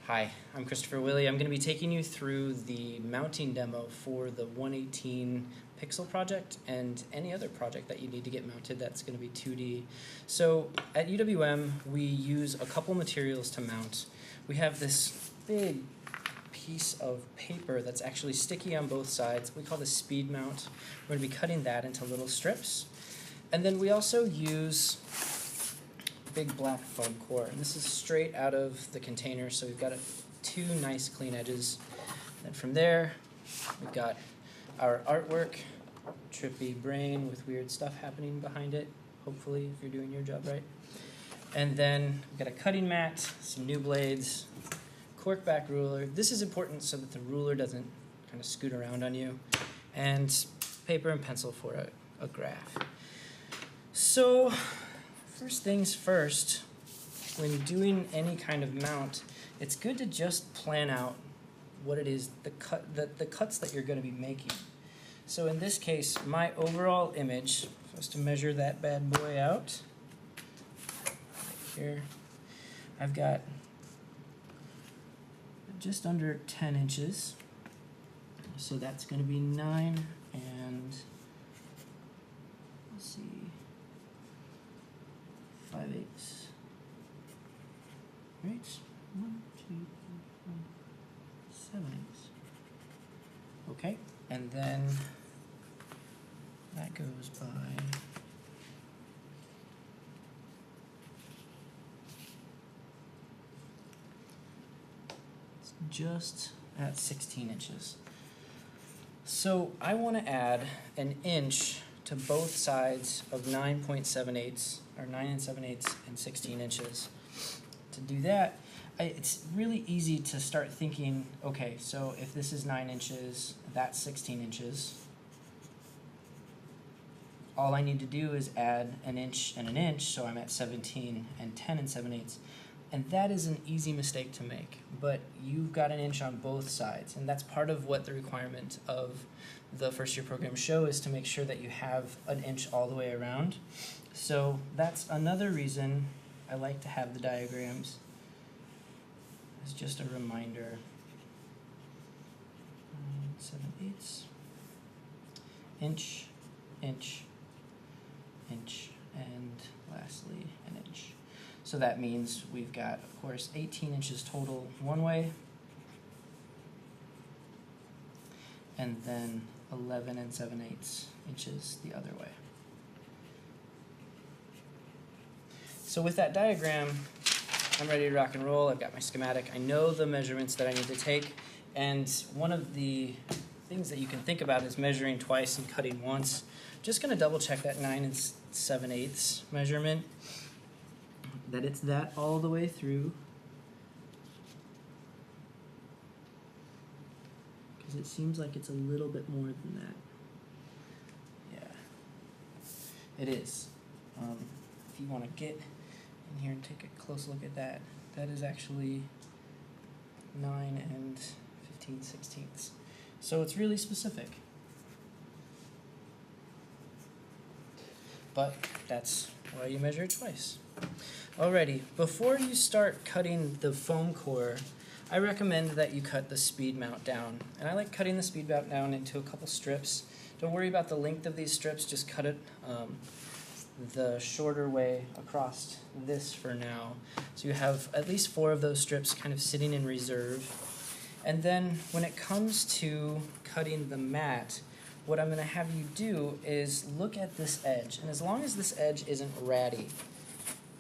Hi, I'm Christopher Willey. I'm going to be taking you through the mounting demo for the 118 pixel project and any other project that you need to get mounted that's going to be 2D. So at UWM, we use a couple materials to mount. We have this big piece of paper that's actually sticky on both sides. We call this speed mount. We're going to be cutting that into little strips. And then we also use big black foam core, and this is straight out of the container, so we've got two nice clean edges. And from there, we've got our artwork, trippy brain with weird stuff happening behind it, hopefully, if you're doing your job right. And then we've got a cutting mat, some new blades, cork back ruler. This is important so that the ruler doesn't kind of scoot around on you, and paper and pencil for a graph. So first things first, when doing any kind of mount, it's good to just plan out what it is, the cuts that you're going to be making. So in this case, my overall image, if I was to measure that bad boy out, here, I've got just under 10 inches. So that's going to be 9 and, let's see, 5/8. Right? 1, 2, 3, 4, 7/8. Okay, and then that goes by it's just at 16 inches. So I want to add an inch to both sides of 9.78 or 9 7/8 and 16 inches. To do that, it's really easy to start thinking, okay, so if this is 9 inches, that's 16 inches. All I need to do is add an inch and an inch, so I'm at 17 and 10 7/8. And that is an easy mistake to make, but you've got an inch on both sides, and that's part of what the requirement of the first year program show is, to make sure that you have an inch all the way around. So that's another reason I like to have the diagrams. It's just a reminder. 9 7/8, inch, inch, inch, and lastly an inch. So that means we've got, of course, 18 inches total one way, and then 11 7/8 inches the other way. So with that diagram, I'm ready to rock and roll. I've got my schematic. I know the measurements that I need to take, and one of the things that you can think about is measuring twice and cutting once. Just going to double check that 9 7/8 measurement, that it's that all the way through, because it seems like it's a little bit more than that. Yeah, it is. If you want to get in here and take a close look at that, that is actually 9 15/16. So it's really specific. But that's why you measure it twice. Alrighty, before you start cutting the foam core, I recommend that you cut the speed mount down. And I like cutting the speed mount down into a couple strips. Don't worry about the length of these strips, just cut it the shorter way across this for now. So you have at least 4 of those strips kind of sitting in reserve. And then when it comes to cutting the mat, what I'm going to have you do is look at this edge. And as long as this edge isn't ratty,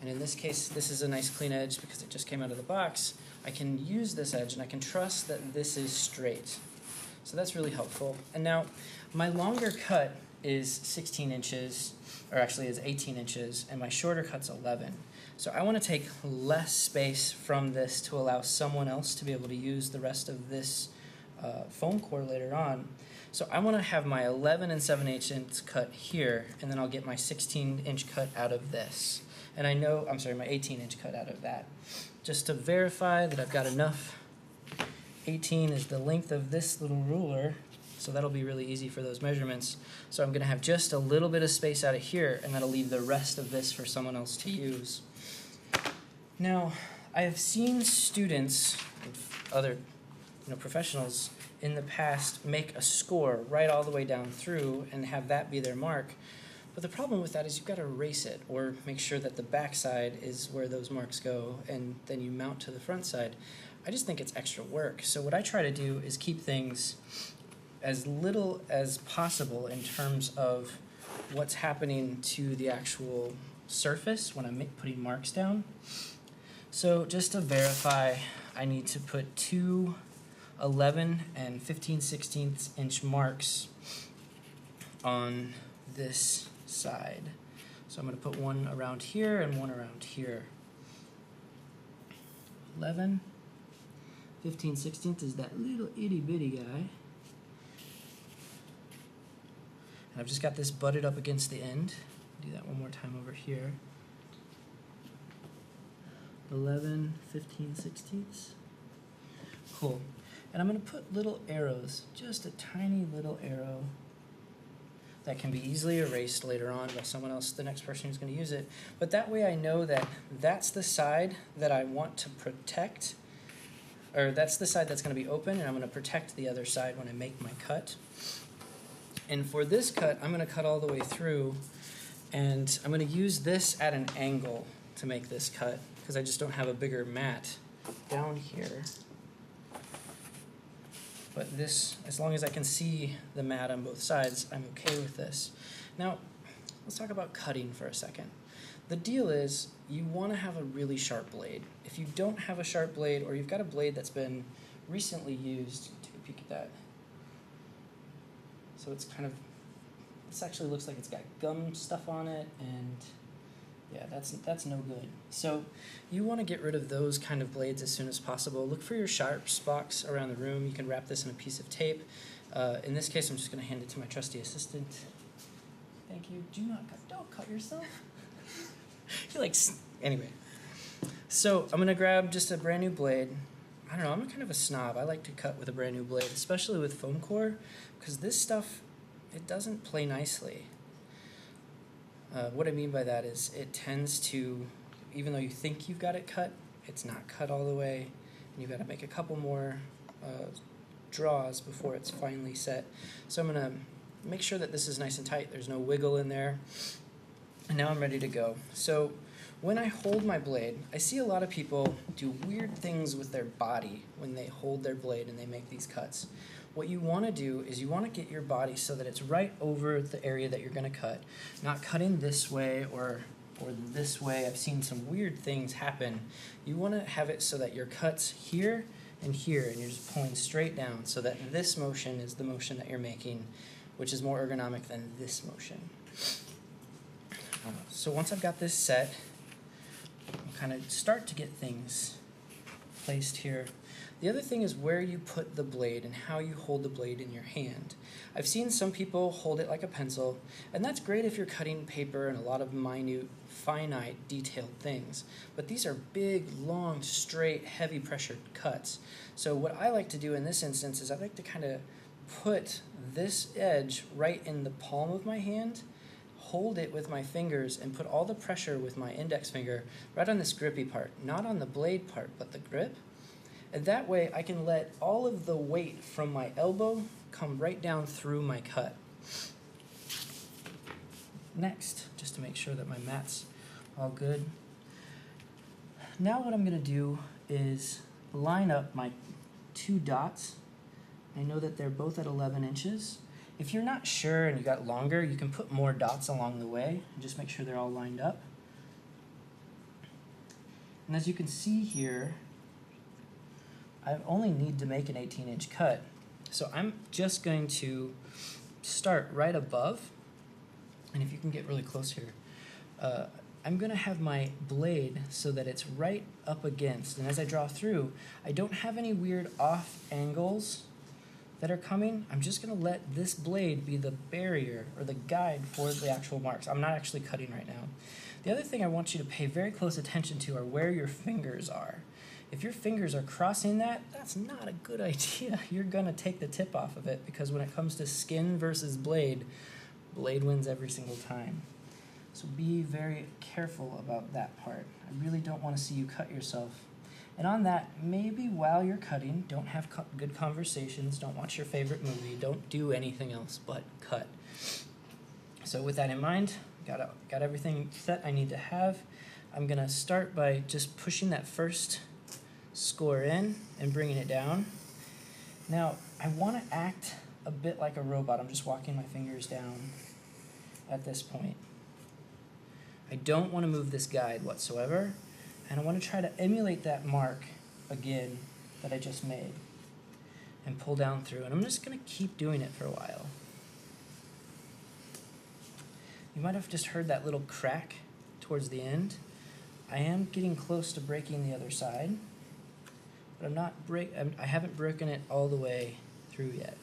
and in this case this is a nice clean edge because it just came out of the box, I can use this edge and I can trust that this is straight. So that's really helpful. And now my longer cut is 16 inches, or actually is 18 inches, and my shorter cut's 11. So I want to take less space from this to allow someone else to be able to use the rest of this foam core later on. So I want to have my 11 7/8 inch cut here, and then I'll get my 16 inch cut out of this. And I know, I'm sorry, my 18 inch cut out of that. Just to verify that I've got enough. 18 is the length of this little ruler, so that'll be really easy for those measurements. So I'm going to have just a little bit of space out of here, and that'll leave the rest of this for someone else to use. Now, I have seen students other professionals in the past make a score right all the way down through and have that be their mark. But the problem with that is you've got to erase it or make sure that the back side is where those marks go and then you mount to the front side. I just think it's extra work. So what I try to do is keep things as little as possible in terms of what's happening to the actual surface when I'm putting marks down. So just to verify, I need to put two 11 and 15/16 inch marks on this side. So I'm going to put one around here and one around here. 11, 15/16 is that little itty bitty guy. And I've just got this butted up against the end. Do that one more time over here. 11, 15/16. Cool. And I'm going to put little arrows, just a tiny little arrow that can be easily erased later on by someone else, the next person who's going to use it. But that way I know that that's the side that I want to protect, or that's the side that's going to be open, and I'm going to protect the other side when I make my cut. And for this cut, I'm going to cut all the way through, and I'm going to use this at an angle to make this cut, because I just don't have a bigger mat down here. But this, as long as I can see the mat on both sides, I'm okay with this. Now, let's talk about cutting for a second. The deal is, you want to have a really sharp blade. If you don't have a sharp blade, or you've got a blade that's been recently used, take a peek at that. So it's kind of, this actually looks like it's got gum stuff on it, and yeah, that's no good. So you want to get rid of those kind of blades as soon as possible. Look for your sharp spots around the room. You can wrap this in a piece of tape. In this case, I'm just going to hand it to my trusty assistant. Thank you. Do not cut. Don't cut yourself. You like, anyway. So I'm going to grab just a brand new blade. I don't know, I'm kind of a snob. I like to cut with a brand new blade, especially with foam core, because this stuff, it doesn't play nicely. What I mean by that is it tends to, even though you think you've got it cut, it's not cut all the way, and you've got to make a couple more draws before it's finally set. So I'm going to make sure that this is nice and tight, there's no wiggle in there, and now I'm ready to go. So when I hold my blade, I see a lot of people do weird things with their body when they hold their blade and they make these cuts. What you want to do is you want to get your body so that it's right over the area that you're going to cut, not cutting this way or this way. I've seen some weird things happen. You want to have it so that your cut's here and here, and you're just pulling straight down so that this motion is the motion that you're making, which is more ergonomic than this motion. So once I've got this set, I'll kind of start to get things placed here. The other thing is where you put the blade and how you hold the blade in your hand. I've seen some people hold it like a pencil, and that's great if you're cutting paper and a lot of minute, finite, detailed things. But these are big, long, straight, heavy pressured cuts. So what I like to do in this instance is I like to kind of put this edge right in the palm of my hand, hold it with my fingers, and put all the pressure with my index finger right on this grippy part, not on the blade part, but the grip. And that way I can let all of the weight from my elbow come right down through my cut. Next, just to make sure that my mat's all good. Now what I'm going to do is line up my two dots. I know that they're both at 11 inches. If you're not sure and you got longer, you can put more dots along the way and just make sure they're all lined up. And as you can see here, I only need to make an 18-inch cut. So I'm just going to start right above, and if you can get really close here, I'm going to have my blade so that it's right up against, and as I draw through, I don't have any weird off angles that are coming. I'm just going to let this blade be the barrier or the guide for the actual marks. I'm not actually cutting right now. The other thing I want you to pay very close attention to are where your fingers are. If your fingers are crossing that, that's not a good idea. You're going to take the tip off of it, because when it comes to skin versus blade, blade wins every single time. So be very careful about that part. I really don't want to see you cut yourself. And on that, maybe while you're cutting, don't have good conversations, don't watch your favorite movie, don't do anything else but cut. So with that in mind, got everything that I need to have. I'm going to start by just pushing that first score in and bringing it down. Now, I want to act a bit like a robot. I'm just walking my fingers down at this point. I don't want to move this guide whatsoever, and I want to try to emulate that mark again that I just made and pull down through. And I'm just going to keep doing it for a while. You might have just heard that little crack towards the end. I am getting close to breaking the other side, but I haven't broken it all the way through yet.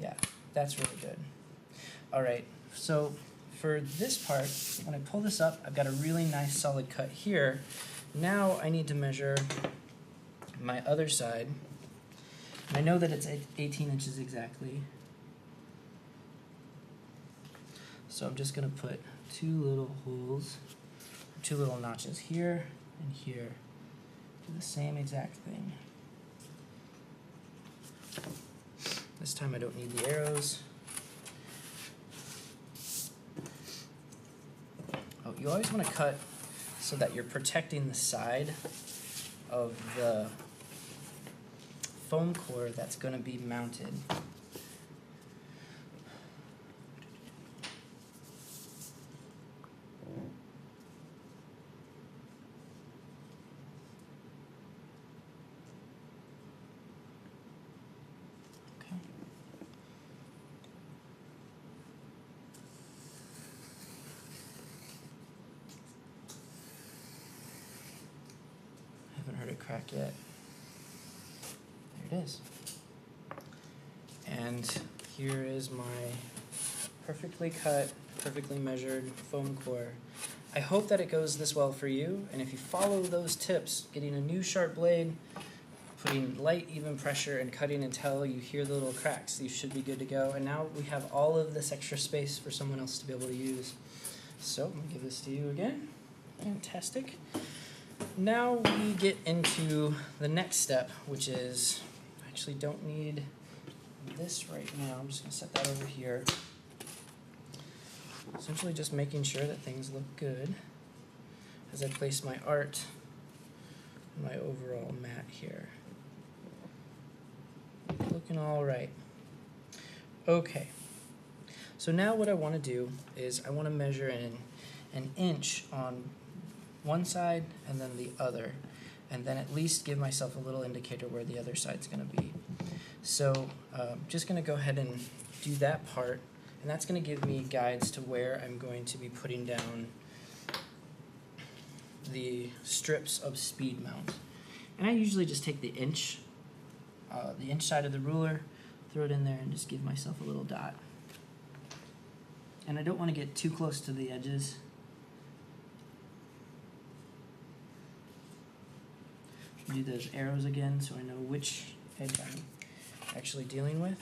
Yeah, that's really good. All right, so for this part, when I pull this up, I've got a really nice solid cut here. Now I need to measure my other side. And I know that it's 18 inches exactly. So I'm just going to put two little holes, two little notches here and here. Do the same exact thing. This time I don't need the arrows. Oh, you always want to cut so that you're protecting the side of the foam core that's going to be mounted. Crack yet. There it is. And here is my perfectly cut, perfectly measured foam core. I hope that it goes this well for you, and if you follow those tips, getting a new sharp blade, putting light even pressure and cutting until you hear the little cracks, you should be good to go. And now we have all of this extra space for someone else to be able to use. So I'm going to give this to you again. Fantastic. Now we get into the next step, which is, I actually don't need this right now. I'm just going to set that over here. Essentially just making sure that things look good as I place my art on my overall mat here. Looking all right. Okay. So now what I want to do is I want to measure in an inch on one side and then the other, and then at least give myself a little indicator where the other side's going to be. So just going to go ahead and do that part, and that's going to give me guides to where I'm going to be putting down the strips of speed mount. And I usually just take the inch side of the ruler, throw it in there, and just give myself a little dot. And I don't want to get too close to the edges. Do those arrows again so I know which edge I'm actually dealing with.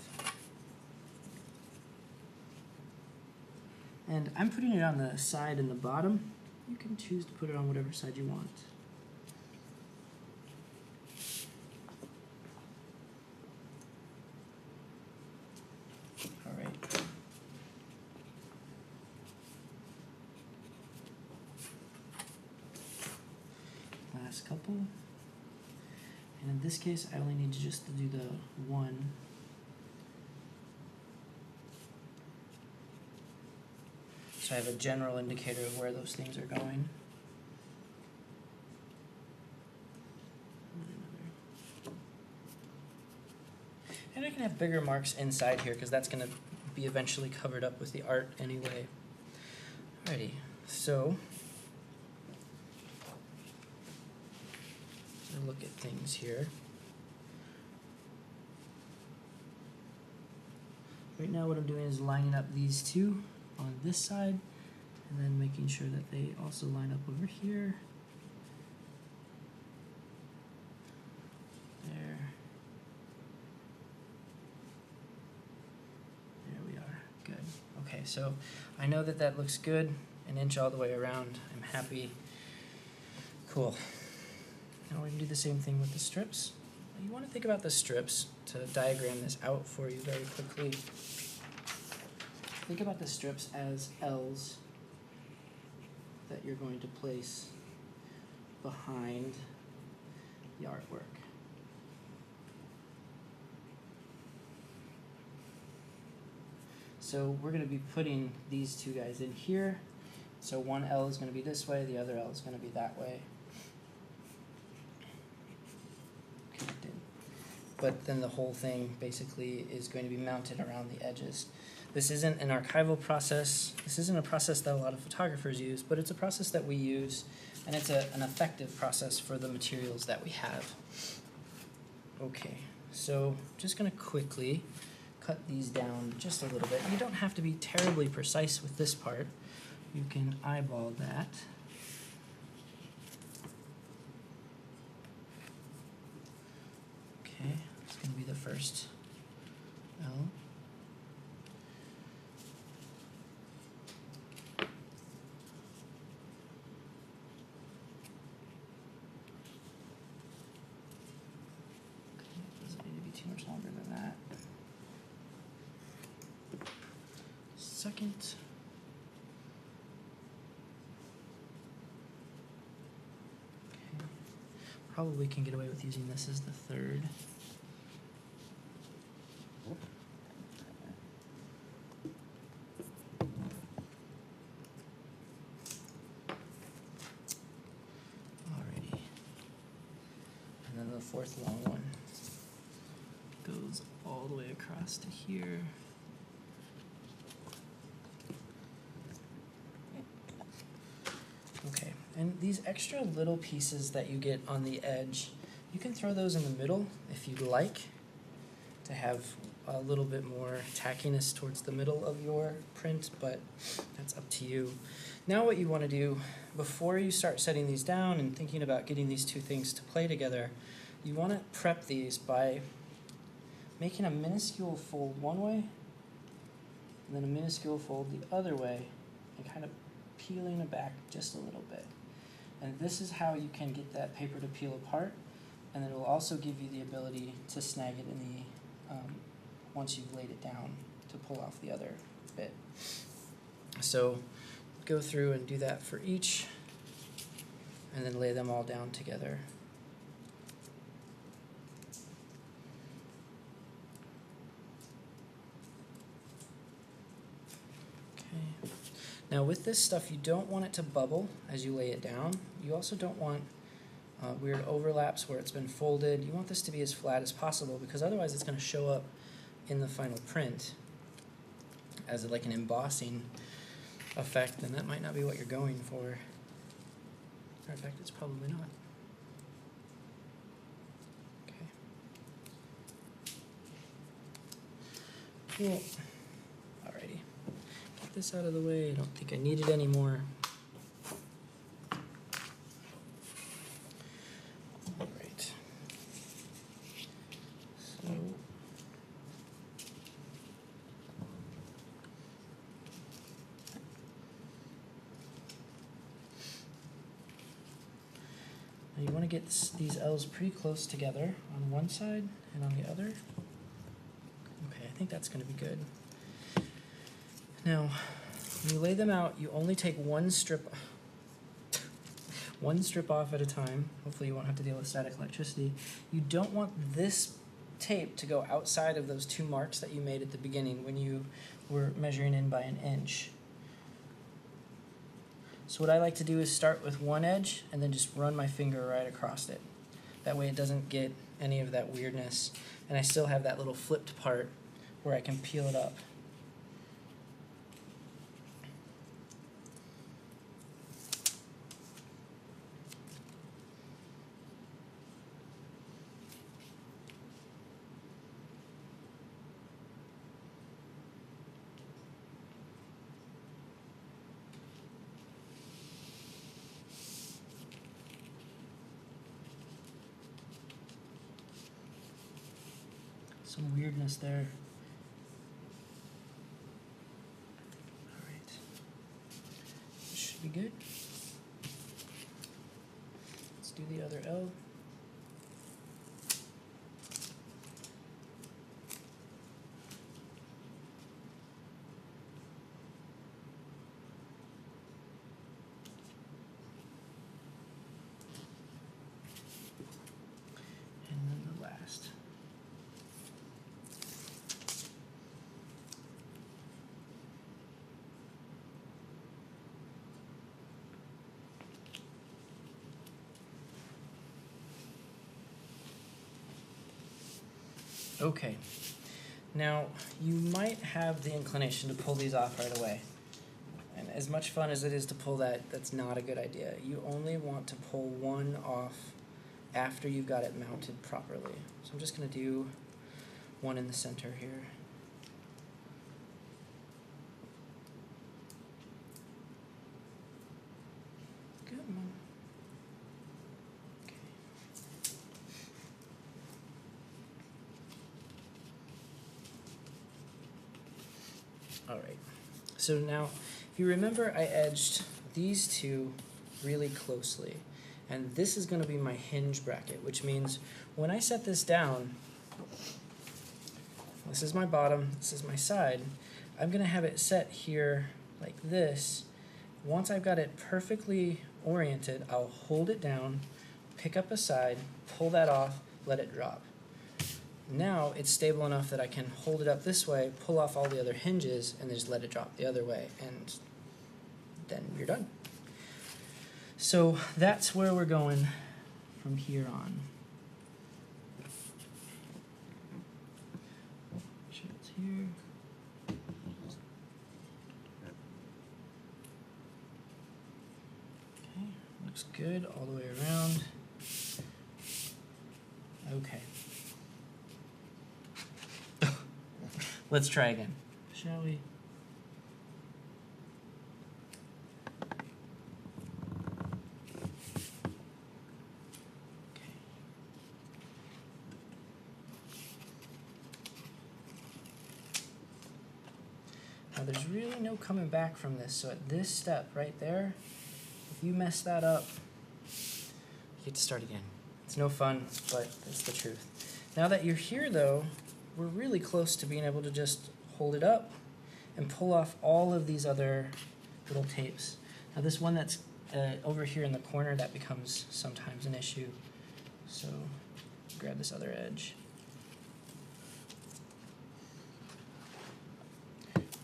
And I'm putting it on the side and the bottom. You can choose to put it on whatever side you want. All right. Last couple. And in this case, I only need to just do the one. So I have a general indicator of where those things are going. And I can have bigger marks inside here because that's going to be eventually covered up with the art anyway. Alrighty, so look at things here. Right now what I'm doing is lining up these two on this side and then making sure that they also line up over here. There. There we are. Good. Okay, so I know that that looks good. An inch all the way around. I'm happy. Cool. Now we're going to do the same thing with the strips. You want to think about the strips to diagram this out for you very quickly. Think about the strips as L's that you're going to place behind the artwork. So we're going to be putting these two guys in here. So one L is going to be this way, the other L is going to be that way. Connected. But then the whole thing basically is going to be mounted around the edges. This isn't an archival process. This isn't a process that a lot of photographers use, but it's a process that we use, and it's an effective process for the materials that we have. Okay, so just going to quickly cut these down just a little bit. You don't have to be terribly precise with this part. You can eyeball that. Okay, it's going to be the first L. Doesn't need to be too much longer than that. Second. Okay. Probably can get away with using this as the third. Alrighty. And then the fourth long one goes all the way across to here. Okay, and these extra little pieces that you get on the edge, you can throw those in the middle if you'd like to have a little bit more tackiness towards the middle of your print, but that's up to you. Now what you want to do, before you start setting these down and thinking about getting these two things to play together, you want to prep these by making a minuscule fold one way, and then a minuscule fold the other way, and kind of peeling it back just a little bit. And this is how you can get that paper to peel apart, and then it will also give you the ability to snag it in the once you've laid it down to pull off the other bit. So go through and do that for each, and then lay them all down together. Okay. Now with this stuff, you don't want it to bubble as you lay it down. You also don't want weird overlaps where it's been folded. You want this to be as flat as possible, because otherwise it's going to show up in the final print as like an embossing effect, and that might not be what you're going for. In fact, it's probably not. Okay. Cool. Alrighty. Get this out of the way. I don't think I need it anymore. Alright. So now you want to get these L's pretty close together on one side and on the other. Okay, I think that's going to be good. Now, when you lay them out, you only take one strip off at a time. Hopefully you won't have to deal with static electricity. You don't want this tape to go outside of those two marks that you made at the beginning when you were measuring in by an inch. So what I like to do is start with one edge and then just run my finger right across it. That way it doesn't get any of that weirdness, and I still have that little flipped part where I can peel it up. Some weirdness there. Alright. This should be good. Let's do the other L. fast. Okay, now you might have the inclination to pull these off right away. And as much fun as it is to pull that, that's not a good idea. You only want to pull one off after you've got it mounted properly. So I'm just going to do one in the center here. Good one. All right, so now if you remember, I edged these two really closely, and this is going to be my hinge bracket, which means when I set this down, this is my bottom, this is my side, I'm going to have it set here like this. Once I've got it perfectly oriented, I'll hold it down, pick up a side, pull that off, let it drop. Now it's stable enough that I can hold it up this way, pull off all the other hinges, and then just let it drop the other way, and then you're done. So that's where we're going from here on. Make sure it's here. Okay, looks good all the way around. Okay. Let's try again, shall we? Okay. Now there's really no coming back from this, so at this step right there, if you mess that up, you get to start again. It's no fun, but it's the truth. Now that you're here though, we're really close to being able to just hold it up and pull off all of these other little tapes. Now this one that's over here in the corner, that becomes sometimes an issue. So grab this other edge.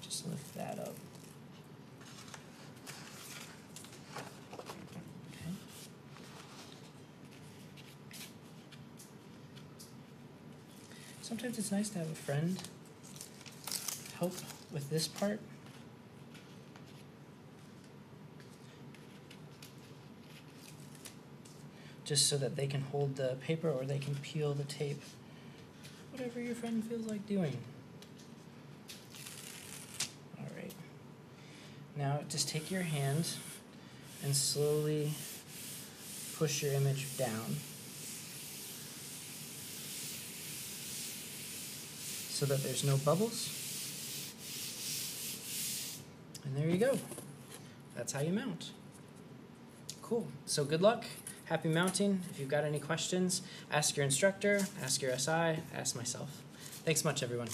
Just lift that up. Okay. Sometimes it's nice to have a friend help with this part. Just so that they can hold the paper or they can peel the tape. Whatever your friend feels like doing. Alright. Now just take your hand and slowly push your image down, so that there's no bubbles. And there you go. That's how you mount. Cool. So good luck. Happy mounting. If you've got any questions, ask your instructor, ask your SI, ask myself. Thanks much, everyone.